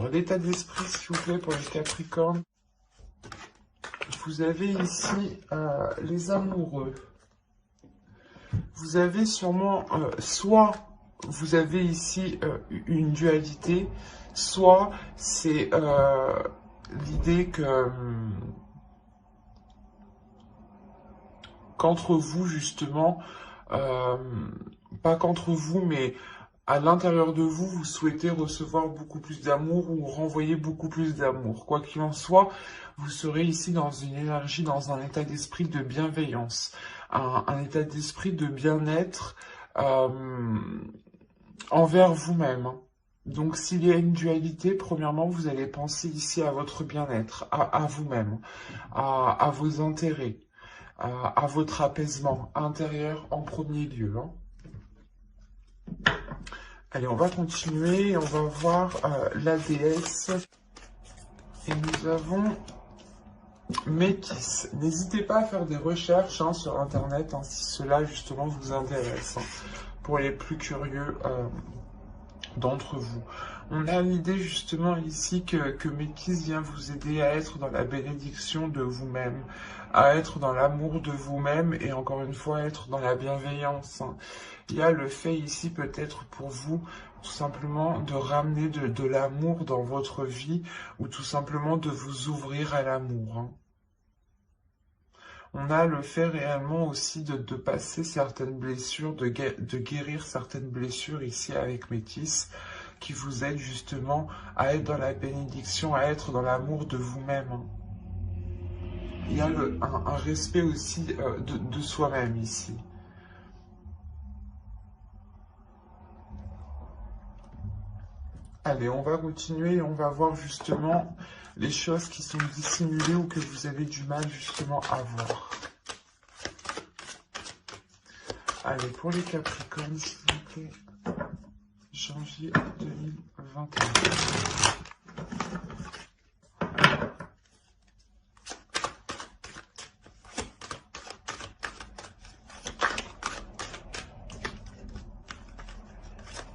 l'état d'esprit, s'il vous plaît, pour les Capricornes. Vous avez ici les amoureux. Vous avez sûrement, soit vous avez ici une dualité, soit c'est l'idée que qu'entre vous, justement, pas qu'entre vous, mais à l'intérieur de vous, vous souhaitez recevoir beaucoup plus d'amour ou renvoyer beaucoup plus d'amour. Quoi qu'il en soit, vous serez ici dans une énergie, dans un état d'esprit de bienveillance, un état d'esprit de bien-être envers vous-même. Donc s'il y a une dualité, premièrement, vous allez penser ici à votre bien-être, à vous-même, à vos intérêts, à votre apaisement intérieur en premier lieu. Allez, on va continuer, on va voir la déesse. Et nous avons Métis. N'hésitez pas à faire des recherches sur Internet si cela justement vous intéresse, pour les plus curieux d'entre vous. On a l'idée justement ici que Métis vient vous aider à être dans la bénédiction de vous-même, à être dans l'amour de vous-même et encore une fois être dans la bienveillance. Il y a le fait ici peut-être pour vous tout simplement de ramener de l'amour dans votre vie ou tout simplement de vous ouvrir à l'amour. On a le fait réellement aussi de passer certaines blessures, de guérir certaines blessures ici avec Métis, qui vous aide justement à être dans la bénédiction, à être dans l'amour de vous-même. Il y a un respect aussi de soi-même ici. Allez, on va continuer et on va voir justement les choses qui sont dissimulées ou que vous avez du mal justement à voir. Allez, pour les Capricornes, s'il vous plaît, janvier 2021.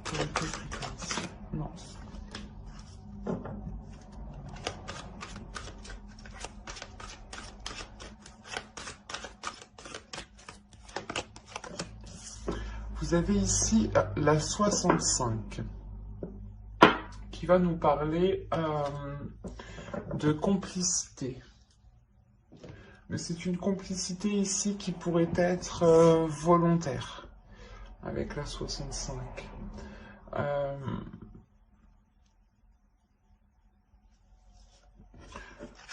Pour les Capricornes, non. Vous avez ici la 65 qui va nous parler de complicité. Mais c'est une complicité ici qui pourrait être volontaire avec la 65.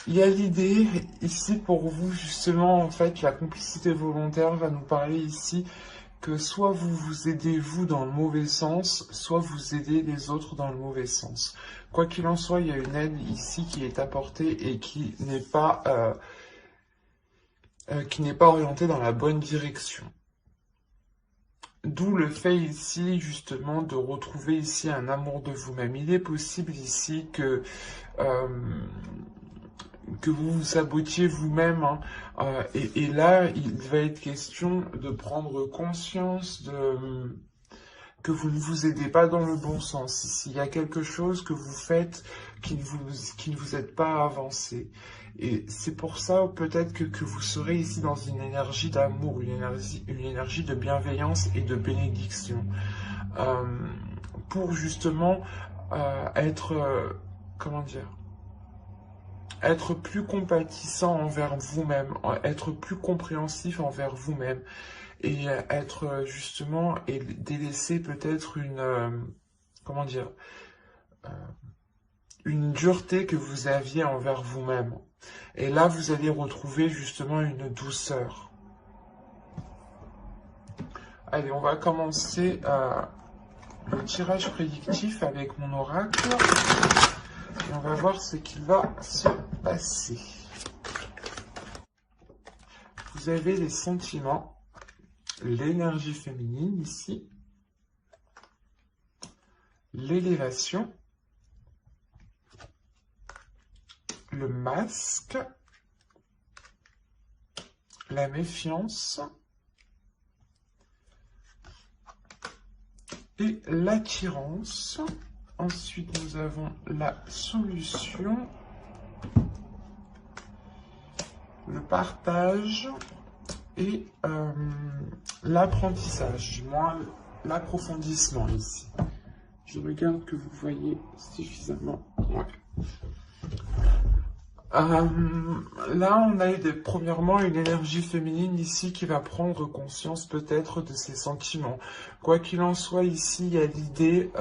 Il y a l'idée ici pour vous justement, en fait, la complicité volontaire va nous parler ici que soit vous vous aidez vous dans le mauvais sens, soit vous aidez les autres dans le mauvais sens. Quoi qu'il en soit, il y a une aide ici qui est apportée et qui n'est pas orientée dans la bonne direction. D'où le fait ici justement de retrouver ici un amour de vous-même. Il est possible ici que vous vous sabotiez vous-même. Et là, il va être question de prendre conscience que vous ne vous aidez pas dans le bon sens. S'il y a quelque chose que vous faites qui ne vous aide pas à avancer. Et c'est pour ça peut-être que vous serez ici dans une énergie d'amour, une énergie de bienveillance et de bénédiction. Pour justement être, comment dire, être plus compatissant envers vous-même, être plus compréhensif envers vous-même et être justement et délaisser peut-être comment dire, une dureté que vous aviez envers vous-même. Et là, vous allez retrouver justement une douceur. Allez, on va commencer le tirage prédictif avec mon oracle. Et on va voir ce qui va se passer. Vous avez les sentiments, l'énergie féminine ici, l'élévation, le masque, la méfiance et l'attirance Ensuite, nous avons la solution, le partage et l'apprentissage, du moins l'approfondissement ici. Je regarde que vous voyez suffisamment. Ouais. Là, on a premièrement une énergie féminine ici qui va prendre conscience peut-être de ses sentiments. Quoi qu'il en soit, ici, il y a l'idée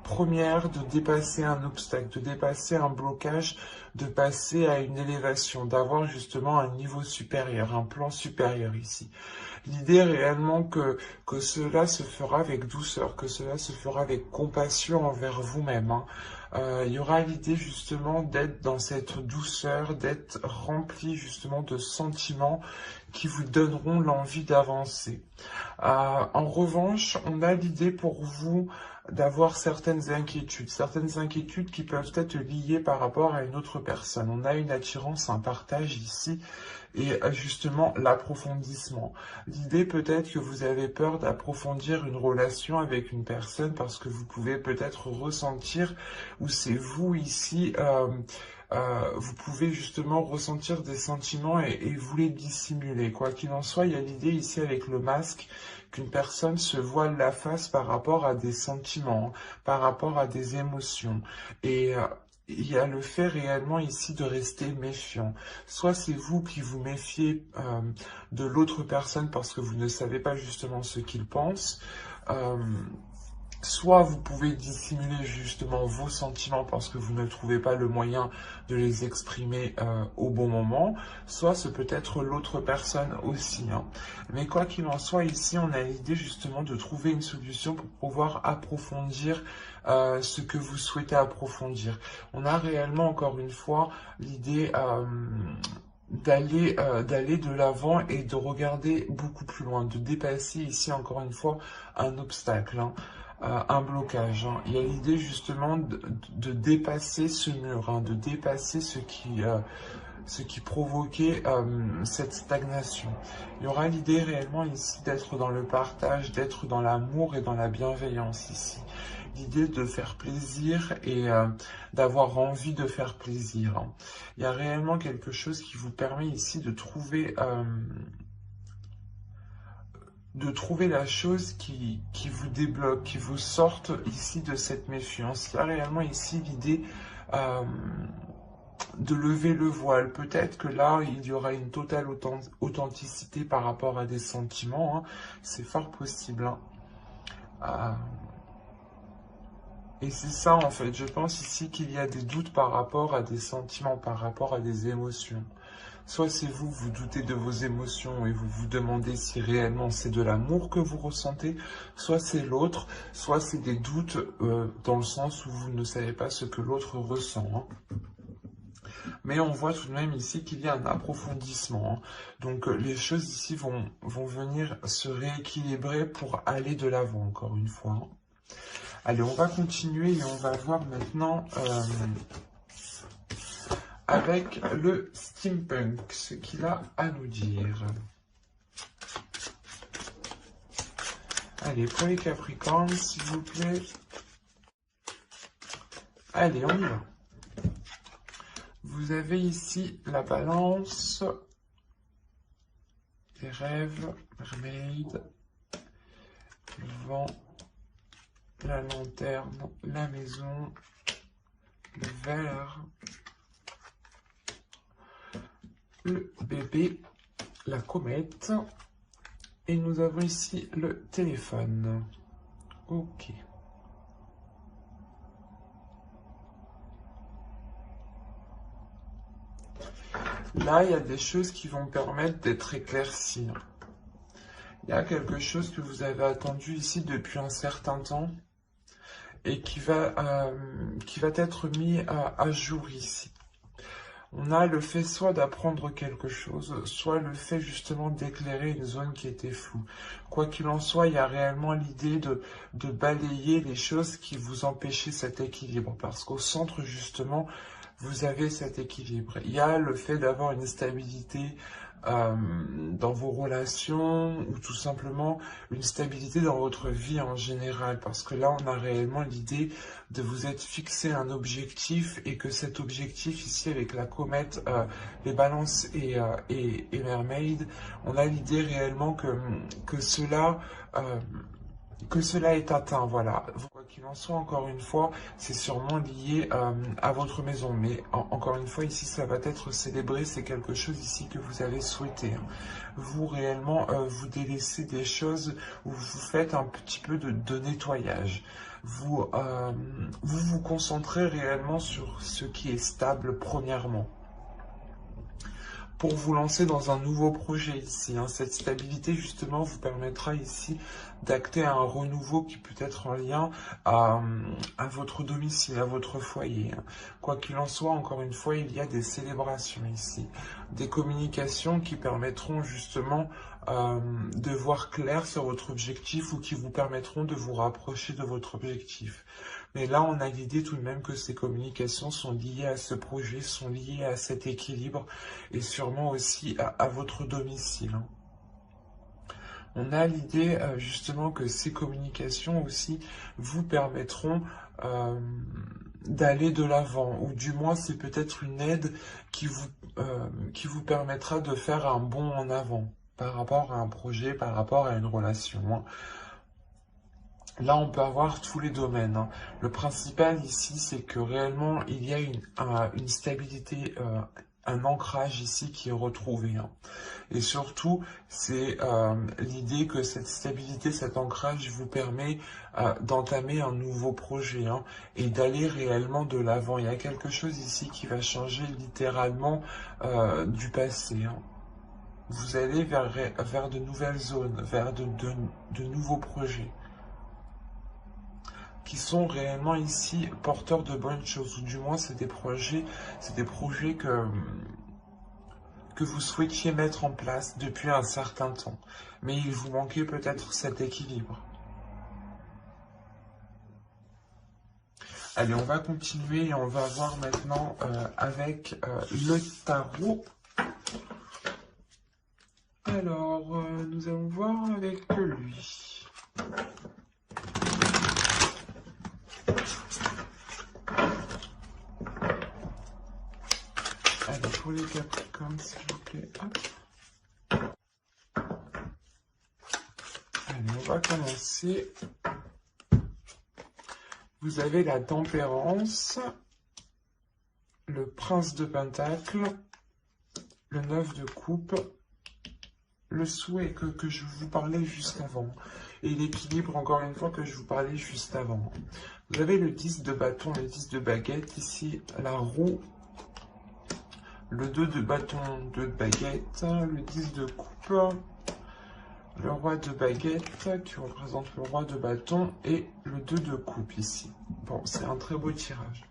première de dépasser un obstacle, de dépasser un blocage, de passer à une élévation, d'avoir justement un niveau supérieur, un plan supérieur ici. L'idée réellement que cela se fera avec douceur, que cela se fera avec compassion envers vous-même, hein. Il y aura l'idée justement d'être dans cette douceur, d'être rempli justement de sentiments qui vous donneront l'envie d'avancer. En revanche, on a l'idée pour vous d'avoir certaines inquiétudes qui peuvent être liées par rapport à une autre personne. On a une attirance, un partage ici, et justement l'approfondissement. L'idée peut-être que vous avez peur d'approfondir une relation avec une personne parce que vous pouvez peut-être ressentir, ou c'est vous ici, vous pouvez justement ressentir des sentiments et vous les dissimuler. Quoi qu'il en soit, il y a l'idée ici avec le masque qu'une personne se voile la face par rapport à des sentiments, par rapport à des émotions. Et il y a le fait réellement ici de rester méfiant. Soit c'est vous qui vous méfiez de l'autre personne parce que vous ne savez pas justement ce qu'il pense. Soit vous pouvez dissimuler justement vos sentiments parce que vous ne trouvez pas le moyen de les exprimer au bon moment, soit ce peut être l'autre personne aussi, hein. Mais quoi qu'il en soit, ici on a l'idée justement de trouver une solution pour pouvoir approfondir ce que vous souhaitez approfondir. On a réellement encore une fois l'idée d'aller de l'avant et de regarder beaucoup plus loin, de dépasser ici encore une fois un obstacle, hein. Un blocage, hein. Il y a l'idée justement de dépasser ce mur, hein, de dépasser ce qui provoquait cette stagnation. Il y aura l'idée réellement ici d'être dans le partage, d'être dans l'amour et dans la bienveillance ici. L'idée de faire plaisir et d'avoir envie de faire plaisir, hein. Il y a réellement quelque chose qui vous permet ici de trouver la chose qui vous débloque, qui vous sorte ici de cette méfiance. Il y a réellement ici l'idée de lever le voile. Peut-être que là, il y aura une totale authenticité par rapport à des sentiments, hein. C'est fort possible, hein. Et c'est ça en fait, je pense ici qu'il y a des doutes par rapport à des sentiments, par rapport à des émotions. Soit c'est vous, vous doutez de vos émotions et vous vous demandez si réellement c'est de l'amour que vous ressentez, soit c'est l'autre, soit c'est des doutes dans le sens où vous ne savez pas ce que l'autre ressent, hein. Mais on voit tout de même ici qu'il y a un approfondissement, hein. Donc les choses ici vont venir se rééquilibrer pour aller de l'avant, encore une fois, hein. Allez, on va continuer et on va voir maintenant avec le steampunk, ce qu'il a à nous dire. Allez, pour les Capricornes, s'il vous plaît. Allez, on y va. Vous avez ici la balance, les rêves, mermaid, le vent, la lanterne, la maison, le verre, le bébé, la comète, et nous avons ici le téléphone. Ok. Là, il y a des choses qui vont permettre d'être éclaircies. Il y a quelque chose que vous avez attendu ici depuis un certain temps et qui va être mis à jour ici. On a le fait soit d'apprendre quelque chose, soit le fait justement d'éclairer une zone qui était floue. Quoi qu'il en soit, il y a réellement l'idée de balayer les choses qui vous empêchaient cet équilibre. Parce qu'au centre, justement, vous avez cet équilibre. Il y a le fait d'avoir une stabilité dans vos relations ou tout simplement une stabilité dans votre vie en général, parce que là on a réellement l'idée de vous être fixé un objectif et que cet objectif ici avec la comète, les balances et Mermaid, on a l'idée réellement que cela est atteint, voilà. Quoi qu'il en soit, encore une fois, c'est sûrement lié à votre maison. Mais encore une fois, ici, ça va être célébré. C'est quelque chose ici que vous avez souhaité. Vous, réellement, vous délaissez des choses où vous faites un petit peu de nettoyage. Vous vous concentrez réellement sur ce qui est stable, premièrement, pour vous lancer dans un nouveau projet ici. Cette stabilité, justement, vous permettra ici d'acter un renouveau qui peut être en lien à votre domicile, à votre foyer. Quoi qu'il en soit, encore une fois, il y a des célébrations ici, des communications qui permettront justement de voir clair sur votre objectif ou qui vous permettront de vous rapprocher de votre objectif. Mais là, on a l'idée tout de même que ces communications sont liées à ce projet, sont liées à cet équilibre et sûrement aussi à votre domicile. On a l'idée justement que ces communications aussi vous permettront d'aller de l'avant, ou du moins c'est peut-être une aide qui vous permettra de faire un bond en avant par rapport à un projet, par rapport à une relation. Là, on peut avoir tous les domaines. Le principal ici, c'est que réellement, il y a une stabilité, un ancrage ici qui est retrouvé. Et surtout, c'est l'idée que cette stabilité, cet ancrage vous permet d'entamer un nouveau projet et d'aller réellement de l'avant. Il y a quelque chose ici qui va changer littéralement du passé. Vous allez vers de nouvelles zones, vers de nouveaux projets qui sont réellement ici porteurs de bonnes choses, ou du moins c'est des projets que vous souhaitiez mettre en place depuis un certain temps, mais il vous manquait peut-être cet équilibre. Allez, on va continuer et on va voir maintenant avec le tarot. Alors, nous allons voir avec lui. Allez, pour les Capricornes, s'il vous plaît. Hop. Allez, on va commencer. Vous avez la Tempérance, le Prince de Pentacle, le 9 de Coupe, le souhait que je vous parlais juste avant, et l'équilibre, encore une fois, que je vous parlais juste avant. Vous avez le 10 de bâton, le 10 de baguette, ici, la roue, le 2 de bâton, 2 de baguette, le 10 de coupe, le roi de baguette qui représente le roi de bâton et le 2 de coupe ici. Bon, c'est un très beau tirage.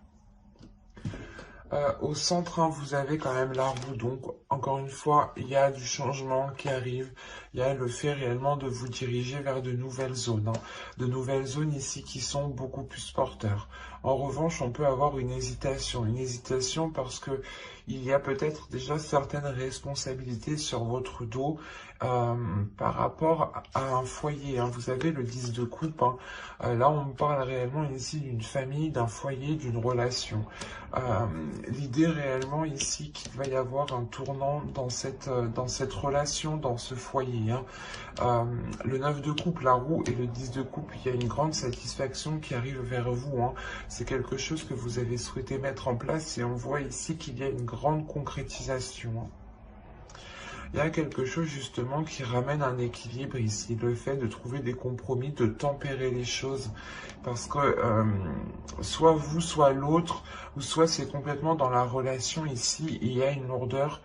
Au centre, vous avez quand même la roue, donc encore une fois, il y a du changement qui arrive, il y a le fait réellement de vous diriger vers de nouvelles zones, de nouvelles zones ici qui sont beaucoup plus porteurs. En revanche, on peut avoir une hésitation parce que il y a peut-être déjà certaines responsabilités sur votre dos par rapport à un foyer. Vous avez le 10 de coupe, là on parle réellement ici d'une famille, d'un foyer, d'une relation. L'idée réellement ici qu'il va y avoir un tournant dans cette relation, dans ce foyer. Le 9 de coupe, la roue et le 10 de coupe, il y a une grande satisfaction qui arrive vers vous. C'est quelque chose que vous avez souhaité mettre en place et on voit ici qu'il y a une grande concrétisation. Il y a quelque chose justement qui ramène un équilibre ici, le fait de trouver des compromis, de tempérer les choses, parce que soit vous, soit l'autre, ou soit c'est complètement dans la relation ici, il y a une lourdeur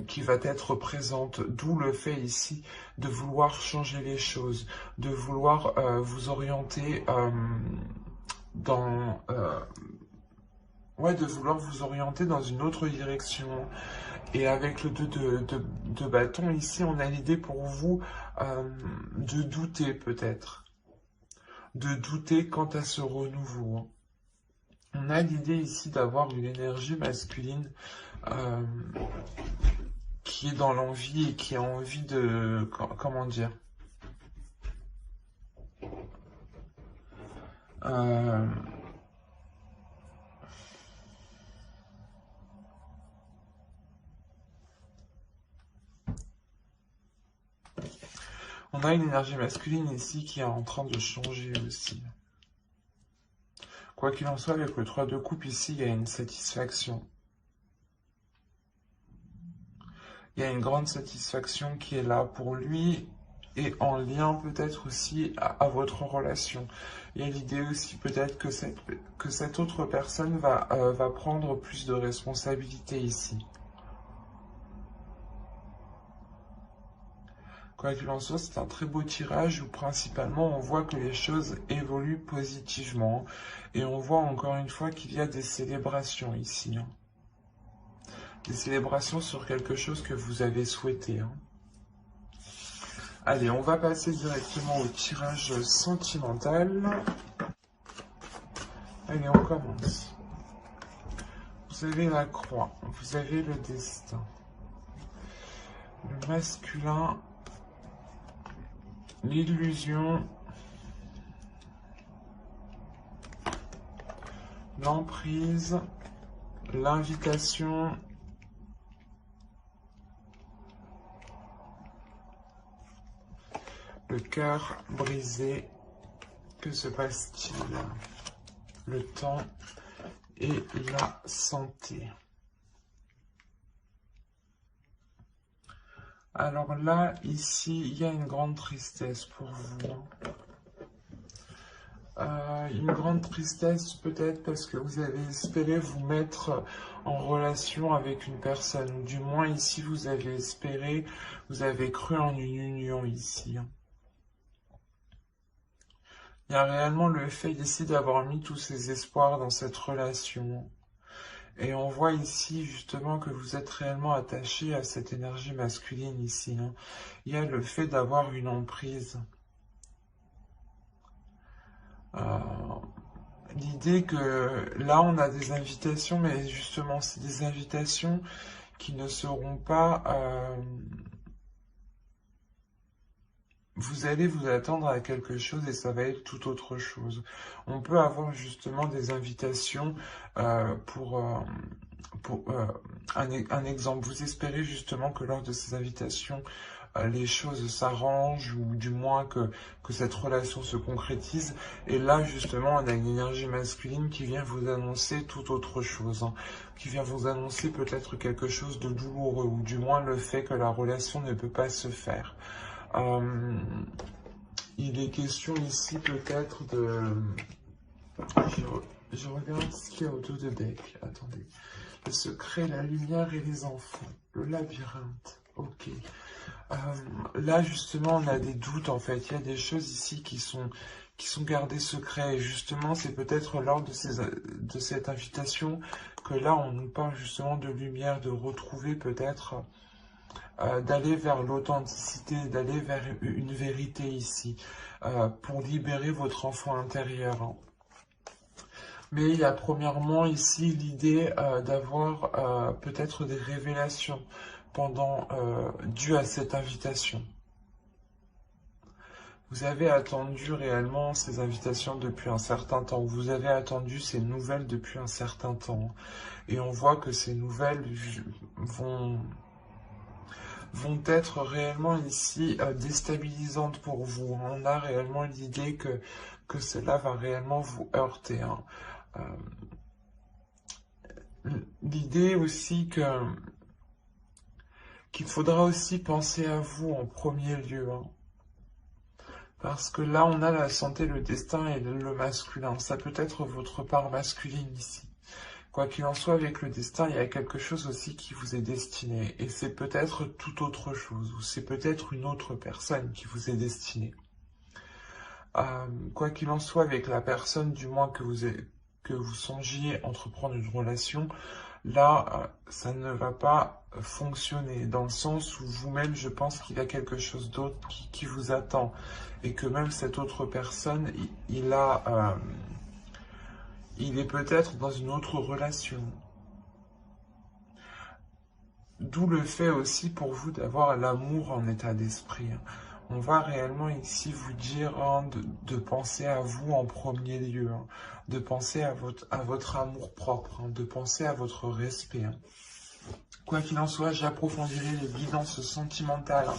qui va être présente, d'où le fait ici de vouloir changer les choses, de vouloir vous orienter de vouloir vous orienter dans une autre direction. Et avec le 2 de bâton, ici, on a l'idée pour vous de douter peut-être. De douter quant à ce renouveau. On a l'idée ici d'avoir une énergie masculine qui est dans l'envie et qui a envie de... Comment dire On a une énergie masculine ici qui est en train de changer aussi. Quoi qu'il en soit, avec le 3 de coupe ici, il y a une satisfaction. Il y a une grande satisfaction qui est là pour lui et en lien peut-être aussi à votre relation. Il y a l'idée aussi peut-être que cette autre personne va prendre plus de responsabilités ici. Quoi qu'il en soit, c'est un très beau tirage où principalement on voit que les choses évoluent positivement. Et on voit encore une fois qu'il y a des célébrations ici. Des célébrations sur quelque chose que vous avez souhaité. Allez, on va passer directement au tirage sentimental. Allez, on commence. Vous avez la croix, vous avez le destin. Le masculin, l'illusion, l'emprise, l'invitation, le cœur brisé. Que se passe-t-il? Le temps et la santé. Alors là, ici, il y a une grande tristesse pour vous. Une grande tristesse peut-être parce que vous avez espéré vous mettre en relation avec une personne. Ou du moins ici, vous avez espéré, vous avez cru en une union ici. Il y a réellement le fait ici d'avoir mis tous ses espoirs dans cette relation. Et on voit ici justement que vous êtes réellement attaché à cette énergie masculine ici. Il y a le fait d'avoir une emprise. L'idée que là on a des invitations, mais justement c'est des invitations qui ne seront pas... vous allez vous attendre à quelque chose et ça va être tout autre chose. On peut avoir justement des invitations pour un exemple. Vous espérez justement que lors de ces invitations, les choses s'arrangent ou du moins que cette relation se concrétise. Et là, justement, on a une énergie masculine qui vient vous annoncer tout autre chose, qui vient vous annoncer peut-être quelque chose de douloureux ou du moins le fait que la relation ne peut pas se faire. Il est question ici peut-être de... Je regarde ce qu'il y a autour de bec. Attendez. Le secret, la lumière et les enfants. Le labyrinthe. Ok. Là, justement, on a des doutes, en fait. Il y a des choses ici qui sont gardées secrets. Et justement, c'est peut-être lors de cette invitation que là, on nous parle justement de lumière, de retrouver peut-être... d'aller vers l'authenticité, d'aller vers une vérité ici, pour libérer votre enfant intérieur. Mais il y a premièrement ici l'idée d'avoir peut-être des révélations dues à cette invitation. Vous avez attendu réellement ces invitations depuis un certain temps, vous avez attendu ces nouvelles depuis un certain temps, et on voit que ces nouvelles vont être réellement ici déstabilisantes pour vous. On a réellement l'idée que cela va réellement vous heurter. L'idée aussi qu'il faudra aussi penser à vous en premier lieu. Parce que là, on a la santé, le destin et le masculin. Ça peut être votre part masculine ici. Quoi qu'il en soit, avec le destin, il y a quelque chose aussi qui vous est destiné. Et c'est peut-être tout autre chose, ou c'est peut-être une autre personne qui vous est destinée. Quoi qu'il en soit, avec la personne, du moins que vous songiez entreprendre une relation, là, ça ne va pas fonctionner. Dans le sens où vous-même, je pense qu'il y a quelque chose d'autre qui vous attend. Et que même cette autre personne, il il est peut-être dans une autre relation. D'où le fait aussi pour vous d'avoir l'amour en état d'esprit. On va réellement ici vous dire de penser à vous en premier lieu, de penser à votre amour propre, de penser à votre respect. Quoi qu'il en soit, j'approfondirai les guidances sentimentales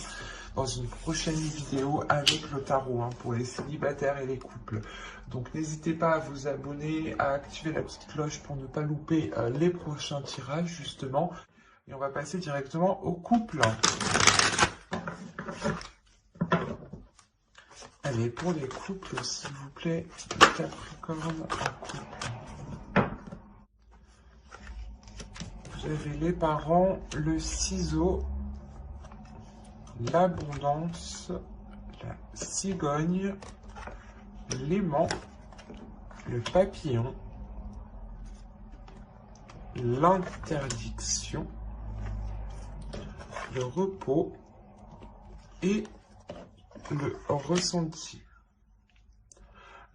dans une prochaine vidéo avec le tarot pour les célibataires et les couples. Donc n'hésitez pas à vous abonner, à activer la petite cloche pour ne pas louper les prochains tirages justement. Et on va passer directement au couple. Allez, pour les couples, s'il vous plaît, le Capricorne en couple. Vous avez les parents, le ciseau, l'abondance, la cigogne, l'aimant, le papillon, l'interdiction, le repos et le ressenti.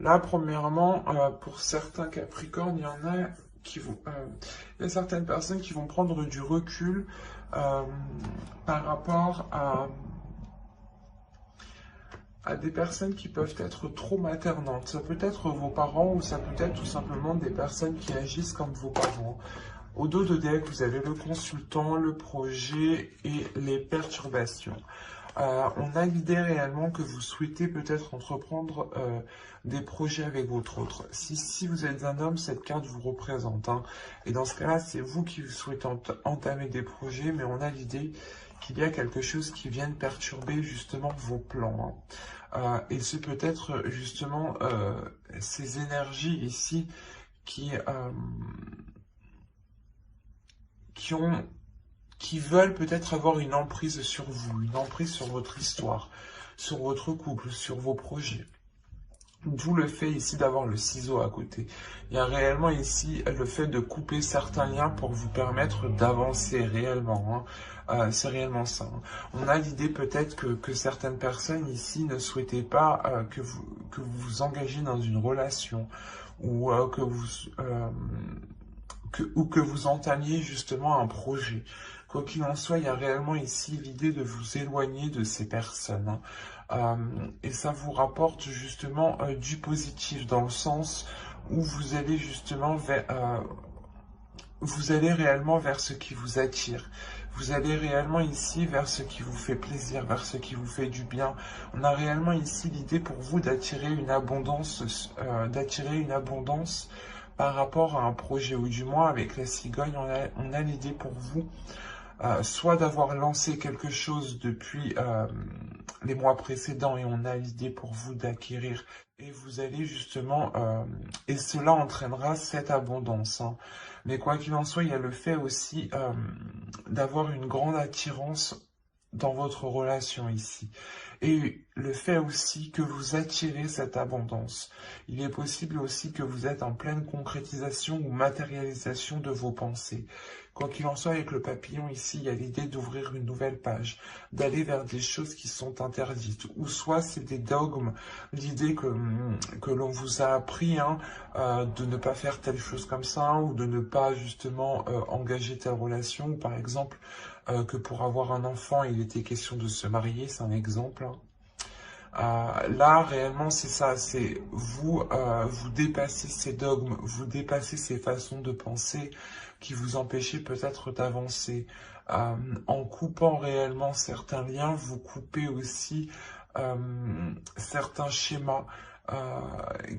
Là, premièrement, pour certains Capricornes, il y en a qui vont, il y a certaines personnes qui vont prendre du recul par rapport à des personnes qui peuvent être trop maternantes. Ça peut être vos parents ou ça peut être tout simplement des personnes qui agissent comme vos parents. Au dos de deck, vous avez le consultant, le projet et les perturbations. On a l'idée réellement que vous souhaitez peut-être entreprendre des projets avec votre autre. Si vous êtes un homme, cette carte vous représente. Et dans ce cas-là, c'est vous qui souhaitez entamer des projets, mais on a l'idée qu'il y a quelque chose qui vient perturber justement vos plans. Et c'est peut-être justement ces énergies ici qui veulent peut-être avoir une emprise sur vous, une emprise sur votre histoire, sur votre couple, sur vos projets. D'où le fait ici d'avoir le ciseau à côté. Il y a réellement ici le fait de couper certains liens pour vous permettre d'avancer réellement. C'est réellement ça. On a l'idée peut-être que certaines personnes ici ne souhaitaient pas que vous engagez dans une relation ou que vous entamiez justement un projet. Quoi qu'il en soit, il y a réellement ici l'idée de vous éloigner de ces personnes. Et ça vous rapporte justement du positif dans le sens où vous allez justement vous allez réellement vers ce qui vous attire. Vous allez réellement ici vers ce qui vous fait plaisir, vers ce qui vous fait du bien. On a réellement ici l'idée pour vous d'attirer une abondance, par rapport à un projet, ou du moins avec la cigogne, on a l'idée pour vous, soit d'avoir lancé quelque chose depuis les mois précédents et on a l'idée pour vous d'acquérir et vous allez justement, et cela entraînera cette abondance. Mais quoi qu'il en soit, il y a le fait aussi d'avoir une grande attirance dans votre relation ici. Et le fait aussi que vous attirez cette abondance. Il est possible aussi que vous êtes en pleine concrétisation ou matérialisation de vos pensées. Quoi qu'il en soit, avec le papillon ici, il y a l'idée d'ouvrir une nouvelle page, d'aller vers des choses qui sont interdites. Ou soit c'est des dogmes, l'idée que l'on vous a appris de ne pas faire telle chose comme ça, ou de ne pas justement engager telle relation, ou par exemple que pour avoir un enfant, il était question de se marier, c'est un exemple. Là, réellement, c'est ça, c'est vous dépassez ces dogmes, vous dépassez ces façons de penser qui vous empêchaient peut-être d'avancer. En coupant réellement certains liens, vous coupez aussi certains schémas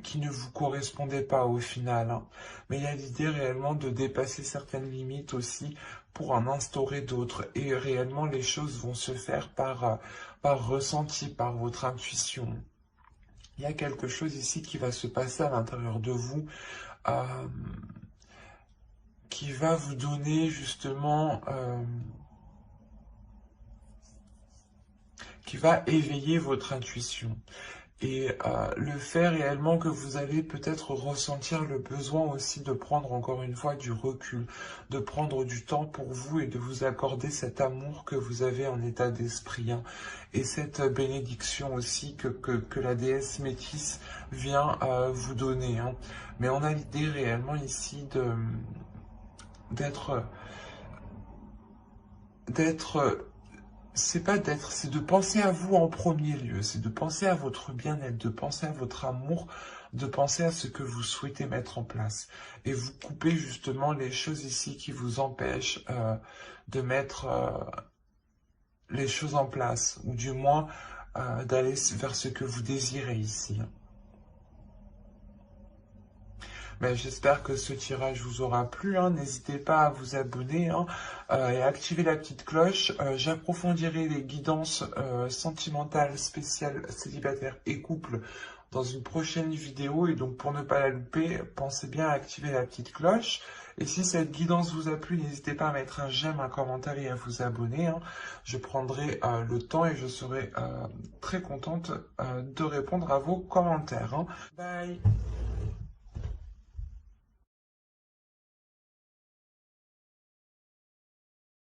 qui ne vous correspondaient pas au final. Mais il y a l'idée réellement de dépasser certaines limites aussi pour en instaurer d'autres. Et réellement, les choses vont se faire par ressenti, par votre intuition. Il y a quelque chose ici qui va se passer à l'intérieur de vous, qui va vous donner justement, qui va éveiller votre intuition. Et le fait réellement que vous allez peut-être ressentir le besoin aussi de prendre encore une fois du recul, de prendre du temps pour vous et de vous accorder cet amour que vous avez en état d'esprit, hein, et cette bénédiction aussi que la déesse métisse vient vous donner, hein. Mais on a l'idée réellement ici d'être c'est pas d'être, c'est de penser à vous en premier lieu, c'est de penser à votre bien-être, de penser à votre amour, de penser à ce que vous souhaitez mettre en place. Et vous coupez justement les choses ici qui vous empêchent de mettre les choses en place, ou du moins d'aller vers ce que vous désirez ici. Ben, j'espère que ce tirage vous aura plu, hein. N'hésitez pas à vous abonner, hein, et à activer la petite cloche. J'approfondirai les guidances sentimentales spéciales célibataires et couples dans une prochaine vidéo. Et donc pour ne pas la louper, pensez bien à activer la petite cloche. Et si cette guidance vous a plu, n'hésitez pas à mettre un j'aime, un commentaire et à vous abonner, hein. Je prendrai le temps et je serai très contente de répondre à vos commentaires, hein. Bye!